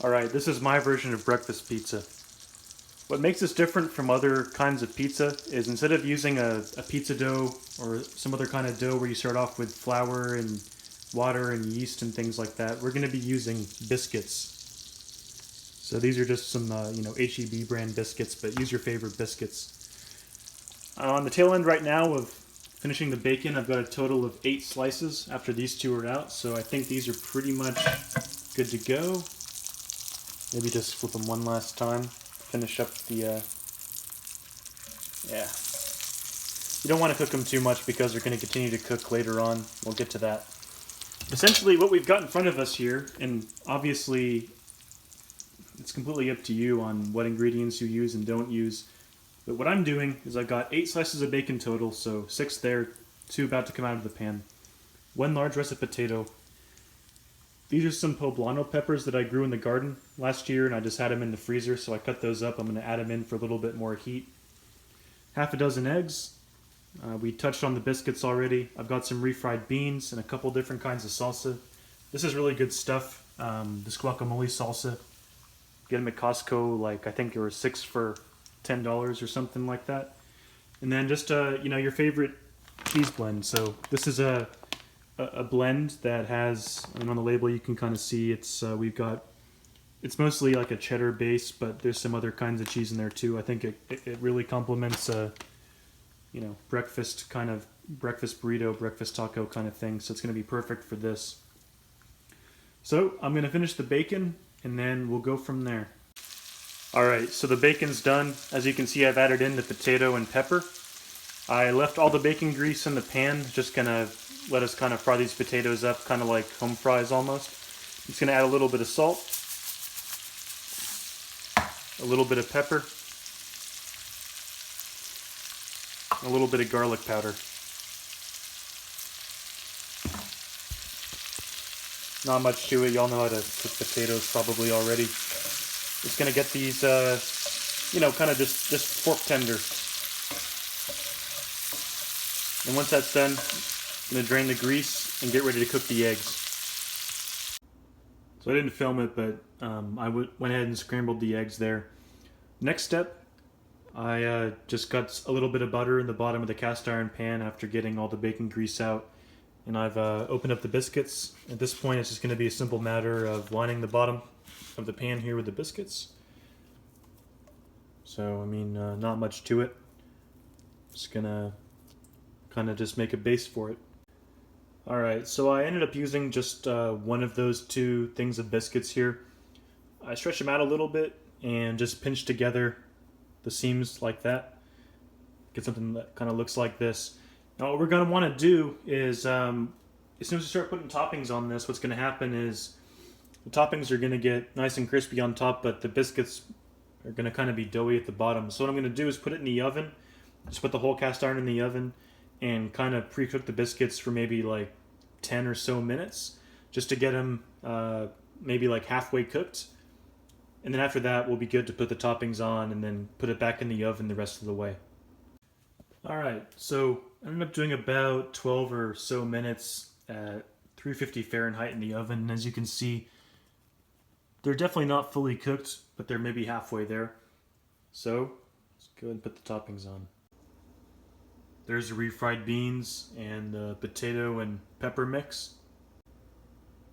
Alright, this is my version of breakfast pizza. What makes this different from other kinds of pizza is instead of using a pizza dough or some other kind of dough where you start off with flour and water and yeast and things like that, we're going to be using biscuits. So these are just some, HEB brand biscuits, but use your favorite biscuits. On the tail end right now of finishing the bacon, I've got a total of 8 slices after these two are out, so I think these are pretty much good to go. Maybe just flip them one last time. Finish up the, yeah. You don't want to cook them too much because they're going to continue to cook later on. We'll get to that. Essentially, what we've got in front of us here, and obviously it's completely up to you on what ingredients you use and don't use, but what I'm doing is I've got 8 slices of bacon total, so 6 there, 2 about to come out of the pan, 1 large russet potato. These are some poblano peppers that I grew in the garden last year, and I just had them in the freezer, so I cut those up. I'm going to add them in for a little bit more heat. Half a dozen eggs. We touched on the biscuits already. I've got some refried beans and a couple different kinds of salsa. This is really good stuff. This guacamole salsa. Get them at Costco, like I think they were 6 for $10 or something like that. And then just your favorite cheese blend. So this is a blend that has, on the label you can kind of see it's it's mostly like a cheddar base, but there's some other kinds of cheese in there too. I think it really complements breakfast burrito, breakfast taco kind of thing. So it's going to be perfect for this. So I'm going to finish the bacon and then we'll go from there. Alright, so the bacon's done. As you can see, I've added in the potato and pepper. I left all the bacon grease in the pan, just gonna let us kind of fry these potatoes up, kind of like home fries almost. I'm just gonna add a little bit of salt, a little bit of pepper, a little bit of garlic powder. Not much to it, y'all know how to cook potatoes probably already. Just gonna get these, kind of just fork tender. And once that's done, I'm going to drain the grease and get ready to cook the eggs. So I didn't film it, but I went ahead and scrambled the eggs there. Next step, I just got a little bit of butter in the bottom of the cast iron pan after getting all the bacon grease out. And I've opened up the biscuits. At this point, it's just going to be a simple matter of lining the bottom of the pan here with the biscuits. So, not much to it. Just going to kind of just make a base for it. Alright, so I ended up using just one of those 2 things of biscuits here. I stretched them out a little bit and just pinched together the seams like that. Get something that kind of looks like this. Now what we're going to want to do is, as soon as we start putting toppings on this, what's going to happen is the toppings are going to get nice and crispy on top, but the biscuits are going to kind of be doughy at the bottom. So what I'm going to do is put it in the oven. Just put the whole cast iron in the oven and kind of pre-cook the biscuits for maybe like 10 or so minutes just to get them maybe like halfway cooked. And then after that we'll be good to put the toppings on and then put it back in the oven the rest of the way. Alright, so I ended up doing about 12 or so minutes at 350 Fahrenheit in the oven. And as you can see, they're definitely not fully cooked, but they're maybe halfway there. So let's go ahead and put the toppings on. There's the refried beans and the potato and pepper mix.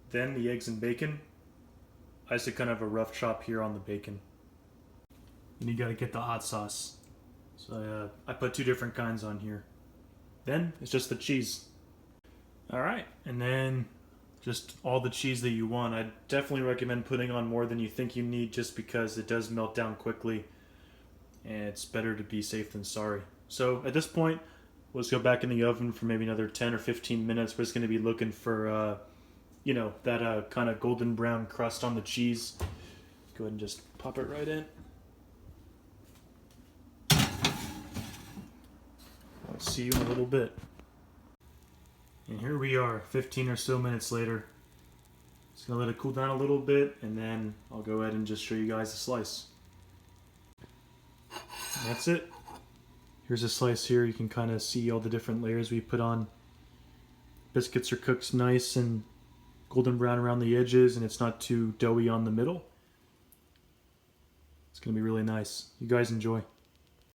Then the eggs and bacon. I just did kind of a rough chop here on the bacon. And you gotta get the hot sauce. So I put 2 different kinds on here. Then it's just the cheese. Alright, and then just all the cheese that you want. I definitely recommend putting on more than you think you need just because it does melt down quickly. And it's better to be safe than sorry. So at this point, we'll just go back in the oven for maybe another 10 or 15 minutes. We're just going to be looking for, that kind of golden brown crust on the cheese. Go ahead and just pop it right in. I'll see you in a little bit. And here we are, 15 or so minutes later. Just going to let it cool down a little bit, and then I'll go ahead and just show you guys the slice. And that's it. Here's a slice here. You can kind of see all the different layers we put on. Biscuits are cooked nice and golden brown around the edges, and it's not too doughy on the middle. It's gonna be really nice. You guys enjoy.